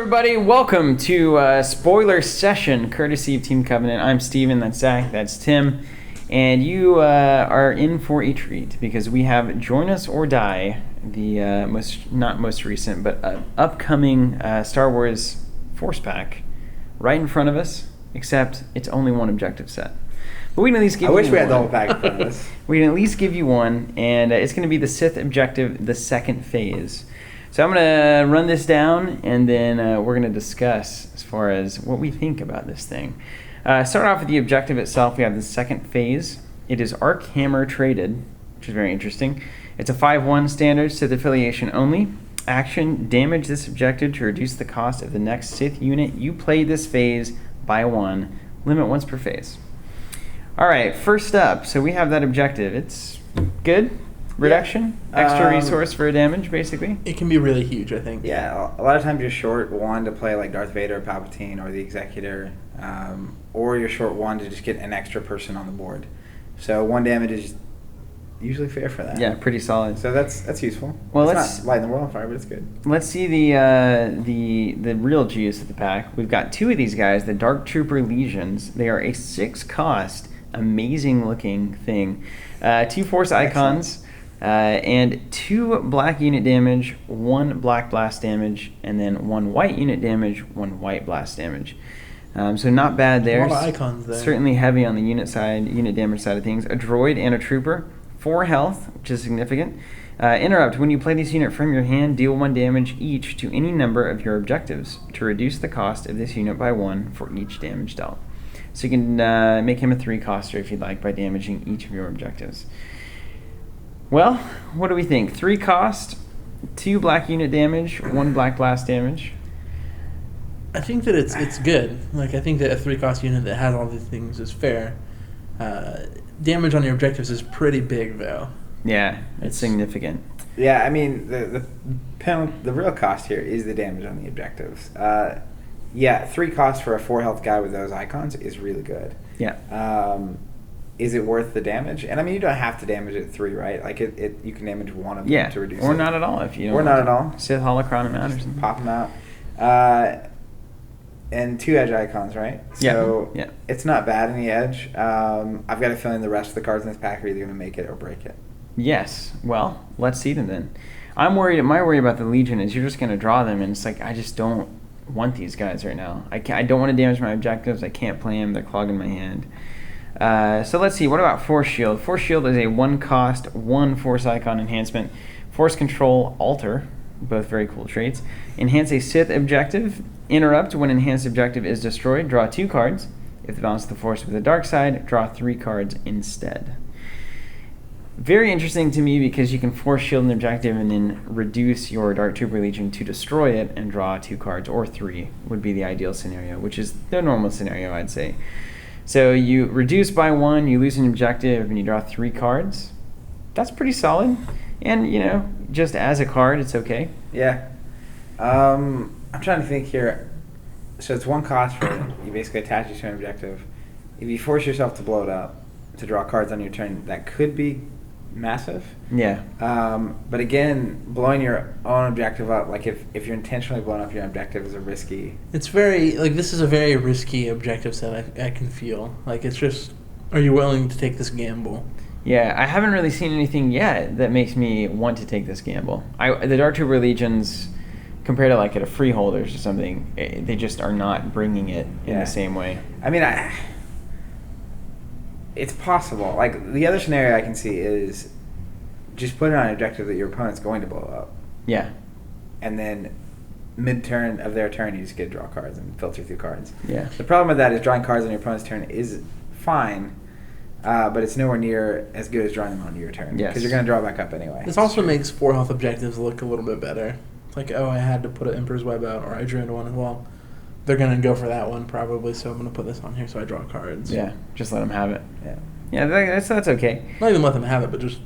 everybody. Welcome to Spoiler Session, courtesy of Team Covenant. I'm Steven, that's Zach, that's Tim, and you are in for a treat because we have Join Us or Die, the not most recent, but upcoming Star Wars Force Pack right in front of us, except it's only one objective set. But we can at least give you one. I wish we had the whole pack in front of us. We can at least give you one, and it's going to be the Sith objective, the second phase. So I'm going to run this down, and then we're going to discuss as far as what we think about this thing. Start off with the objective itself. We have the second phase. It is Arc Hammer traded, which is very interesting. It's a 5-1 standard, Sith affiliation only. Action, damage this objective to reduce the cost of the next Sith unit you play this phase by 1. Limit once per phase. All right, first up, so we have that objective. It's good. Reduction, extra resource for damage, basically. It can be really huge, I think. Yeah, a lot of times you're short one to play like Darth Vader or Palpatine or the Executor, or you're short one to just get an extra person on the board. So 1 damage is usually fair for that. Yeah, pretty solid. So that's useful. Well, it's not lighting the world on fire, but it's good. Let's see the real juice of the pack. We've got 2 of these guys, the Dark Trooper Legions. They are a 6-cost, amazing-looking thing. 2 Force icons. And 2 black unit damage, 1 black blast damage, and then 1 white unit damage, 1 white blast damage. So not bad there. A lot of icons there. Certainly heavy on the unit damage side of things. A droid and a trooper, 4 health, which is significant. Interrupt. When you play this unit from your hand, deal 1 damage each to any number of your objectives to reduce the cost of this unit by 1 for each damage dealt. So you can make him a 3-coster if you'd like by damaging each of your objectives. Well, what do we think? 3 cost, 2 black unit damage, 1 black blast damage. I think that it's good. Like, I think that a 3-cost unit that has all these things is fair. Damage on your objectives is pretty big, though. Yeah, it's significant. Yeah, I mean the real cost here is the damage on the objectives. 3 cost for a 4 health guy with those icons is really good. Yeah. Is it worth the damage? And I mean, you don't have to damage it 3, right? Like you can damage 1 of them to reduce it. Or not at all if you don't. Or not at all. Sith holocron him out or something. Pop them out. And 2 edge icons, right? So yeah. It's not bad in the edge. I've got a feeling the rest of the cards in this pack are either going to make it or break it. Yes. Well, let's see them then. My worry about the Legion is you're just going to draw them, and it's like I just don't want these guys right now. I don't want to damage my objectives. I can't play them. They're clogging my hand. So let's see, what about Force Shield? Force Shield is a 1-cost, 1 Force icon enhancement. Force Control, Alter, both very cool traits. Enhance a Sith objective. Interrupt, when enhanced objective is destroyed, draw 2 cards. If the balance of the Force with the dark side, draw 3 cards instead. Very interesting to me because you can Force Shield an objective and then reduce your Dark Trooper Legion to destroy it and draw 2 cards, or 3 would be the ideal scenario, which is the normal scenario, I'd say. So you reduce by 1, you lose an objective, and you draw 3 cards. That's pretty solid. And, just as a card, it's okay. Yeah. I'm trying to think here. So it's 1 cost for it. You basically attach it to an objective. If you force yourself to blow it up, to draw cards on your turn, that could be massive. Yeah. But again, blowing your own objective up, like if you're intentionally blowing up your objective, is a risky. It's very, this is a very risky objective set, I can feel. Like, it's just, are you willing to take this gamble? Yeah, I haven't really seen anything yet that makes me want to take this gamble. The Dark Trooper Legions, compared to like at a Freeholders or something, they just are not bringing it in the same way. I mean, it's possible. Like, the other scenario I can see is just put it on an objective that your opponent's going to blow up. Yeah. And then mid-turn of their turn, you just get to draw cards and filter through cards. Yeah. The problem with that is drawing cards on your opponent's turn is fine, but it's nowhere near as good as drawing them on your turn. Yes. Because you're going to draw back up anyway. This also makes 4 health objectives look a little bit better. It's like, I had to put an Emperor's Web out, or I drew into one as well. They're going to go for that one probably, so I'm going to put this on here so I draw cards. Yeah, just let them have it. Yeah. Yeah, that's okay. Not even let them have it, but just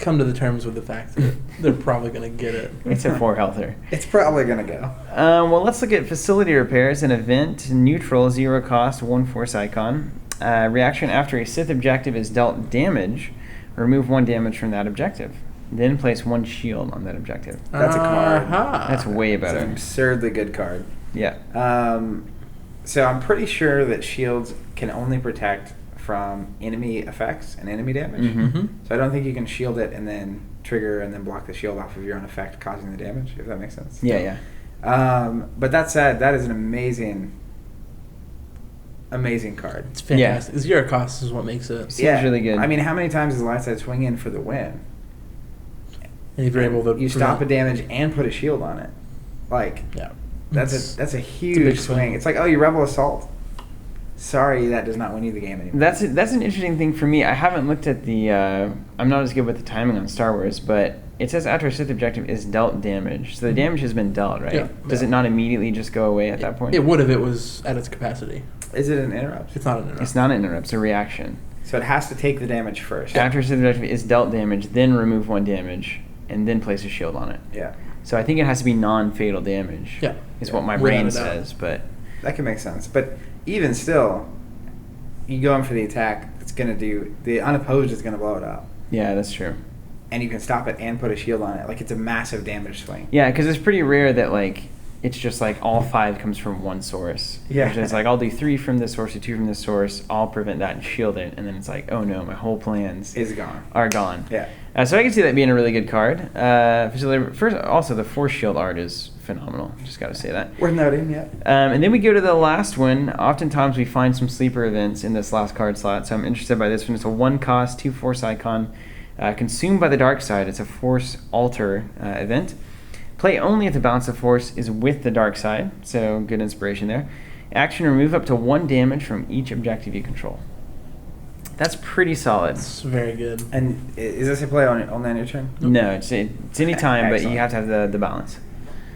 come to the terms with the fact that they're probably going to get it. It's a 4-healther. It's probably going to go. Well, let's look at Facility Repairs, an event, neutral, 0 cost, 1 Force icon. Reaction after a Sith objective is dealt damage, remove 1 damage from that objective. then place 1 shield on that objective. That's a card. That's way It's better. an absurdly good card. Yeah. So I'm pretty sure that shields can only protect from enemy effects and enemy damage. Mm-hmm. So I don't think you can shield it and then trigger and then block the shield off of your own effect, causing the damage, if that makes sense. Yeah. But that said, that is an amazing card. It's fantastic. Zero cost is what makes it. Seems really good. I mean, how many times does the light side swing in for the win? And if you're able to You stop a damage and put a shield on it. Like, Yeah. that's a big huge swing. swing. It's like, oh, you Rebel Assault. Sorry, that does not win you the game anymore. That's an interesting thing for me. I haven't looked at the. I'm not as good with the timing on Star Wars, but it says after a Sith objective is dealt damage, so the damage has been dealt, right? Yeah. Does it not immediately just go away at that point? It would if it was at its capacity. Is it an interrupt? It's not an interrupt. It's not an interrupt. It's a reaction. So it has to take the damage first. After a Sith objective is dealt damage, then remove 1 damage, and then place a shield on it. Yeah. So I think it has to be non-fatal damage. Yeah. Is what my Without brain a doubt. says, but That can make sense. But even still, you go in for the attack, it's going to do... The unopposed is going to blow it up. yeah, that's true. And you can stop it and put a shield on it. Like, it's a massive damage swing. Yeah, because it's pretty rare that like it's just like all 5 comes from one source. Yeah. It's like I'll do 3 from this source or 2 from this source. I'll prevent that and shield it, and then it's like, oh no, my whole plans Is gone. are gone. Yeah. So I can see that being a really good card. First, also the Force Shield art is phenomenal. Just got to say that. Worth noting, yeah. And then we go to the last one. Oftentimes we find some sleeper events in this last card slot, so I'm interested by this one. It's a 1 cost, 2 Force icon, consumed by the dark side. It's a Force Alter event. Play only if the balance of Force is with the dark side, so good inspiration there. Action, remove up to 1 damage from each objective you control. That's pretty solid. It's very good. And is this a play only on your turn? No, it's any time, but you Excellent. have to have the balance.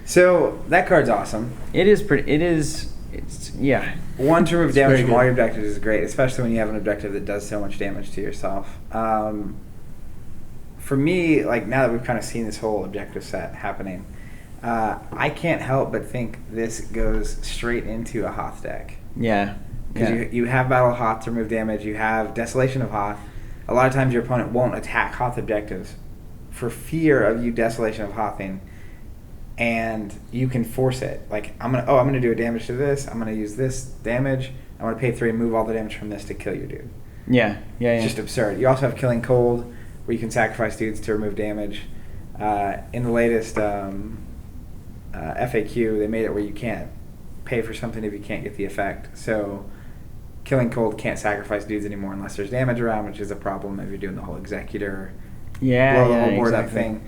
So, that card's awesome. It's yeah. 1 to remove It's damage very from all good. your objectives is great, especially when you have an objective that does so much damage to yourself. For me, like, now that we've kind of seen this whole objective set happening, I can't help but think this goes straight into a Hoth deck. Yeah. Because you have Battle of Hoth to remove damage, you have Desolation of Hoth. A lot of times your opponent won't attack Hoth objectives for fear of you Desolation of Hothing, and you can force it. Like, I'm gonna do a damage to this, I'm gonna use this damage, I'm gonna pay 3 and move all the damage from this to kill your dude. Yeah. It's just absurd. You also have Killing Cold, where you can sacrifice dudes to remove damage. In the latest FAQ, they made it where you can't pay for something if you can't get the effect. So Killing Cold can't sacrifice dudes anymore unless there's damage around, which is a problem if you're doing the whole Executor blow the whole board up thing.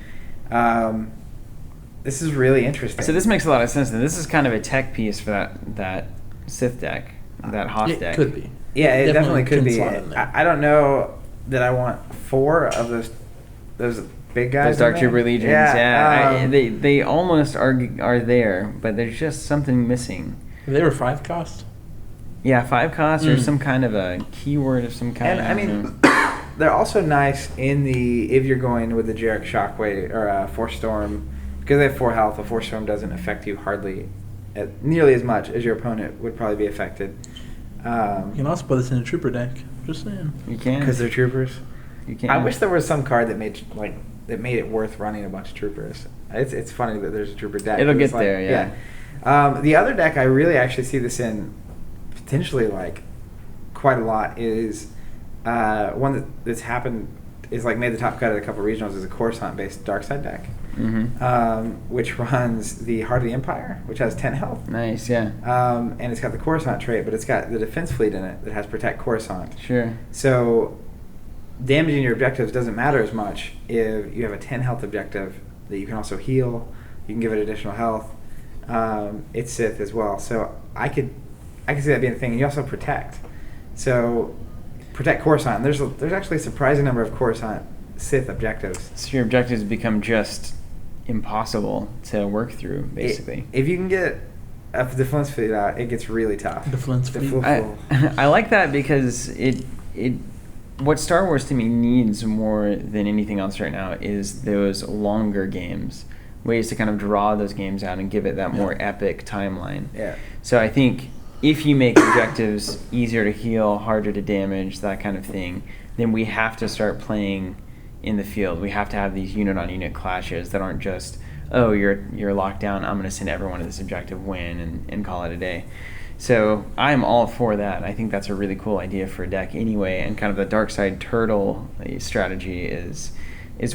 This is really interesting. So this makes a lot of sense. And this is kind of a tech piece for that Sith deck, that Hoth It deck. could be. Yeah, it definitely could can be. slot in there. I don't know that I want 4 of those big guys. Those Dark in there. Trooper Legions, Yeah. they almost are there, but there's just something missing. If they were 5 cost. Yeah, 5 costs or Mm. some kind of a keyword of some kind. And I don't know. mean, they're also nice if you're going with the Jarek Shockwave or Force Storm, because they have 4 health. A Force Storm doesn't affect you nearly as much as your opponent would probably be affected. You can also put this in a trooper deck. Just saying. You can Because they're troopers. You can. I wish there was some card that made it worth running a bunch of troopers. It's funny that there's a trooper deck. It'll It's get there, yeah. The other deck I really actually see this in potentially like quite a lot is one that's happened is like made the top cut at a couple regionals is a Coruscant based dark side deck, which runs the Heart of the Empire, which has 10 health. Nice, yeah. And it's got the Coruscant trait, but it's got the defense fleet in it that has Protect Coruscant. Sure. So damaging your objectives doesn't matter as much if you have a 10 health objective that you can also heal. You can give it additional health. It's Sith as well. So I could see that being a thing. And you also protect. So protect Coruscant. There's actually a surprising number of Coruscant Sith objectives. So your objectives become just impossible to work through, basically. If you can get a defense fleet out, it gets really tough. Defense fleet. I like that because it what Star Wars to me needs more than anything else right now is those longer games, ways to kind of draw those games out and give it that more epic timeline. Yeah. So I think if you make objectives easier to heal, harder to damage, that kind of thing, then we have to start playing in the field. We have to have these unit-on-unit clashes that aren't just, oh, you're locked down, I'm going to send everyone to this objective, win, and call it a day. So I'm all for that. I think that's a really cool idea for a deck anyway, and kind of the dark side turtle strategy is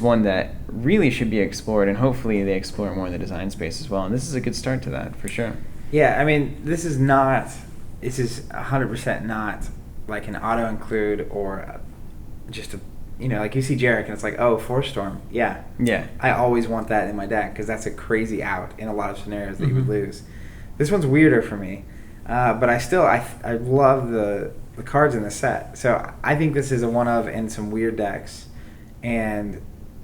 one that really should be explored, and hopefully they explore it more in the design space as well. And this is a good start to that, for sure. Yeah, I mean, this is 100% not like an auto-include or just a, like you see Jarek and it's like, oh, Force Storm. Yeah. Yeah. I always want that in my deck because that's a crazy out in a lot of scenarios that you would lose. This one's weirder for me, but I love the cards in the set. So I think this is a one-of in some weird decks, and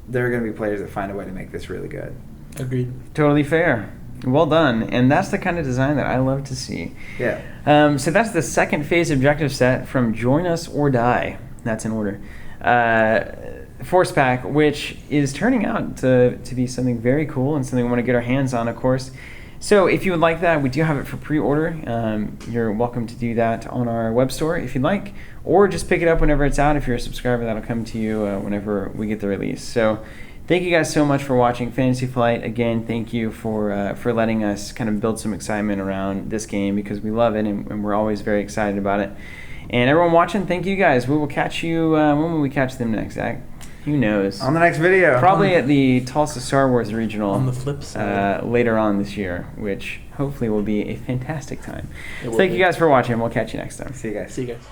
there are going to be players that find a way to make this really good. Agreed. Totally fair. Well done. And that's the kind of design that I love to see. Yeah. So that's the second phase objective set from Join Us or Die. That's in order. Force Pack, which is turning out to be something very cool and something we want to get our hands on, of course. So if you would like that, we do have it for pre-order. You're welcome to do that on our web store if you'd like, or just pick it up whenever it's out. If you're a subscriber, that'll come to you whenever we get the release. So thank you guys so much for watching Fantasy Flight. Again, thank you for letting us kind of build some excitement around this game, because we love it and we're always very excited about it. And everyone watching, thank you guys. We will catch you, when will we catch them next, Zach? Who knows? On the next video. Probably at the Tulsa Star Wars Regional. On the flip side. Later on this year, which hopefully will be a fantastic time. It will Thank be. you guys for watching. We'll catch you next time. See you guys. See you guys.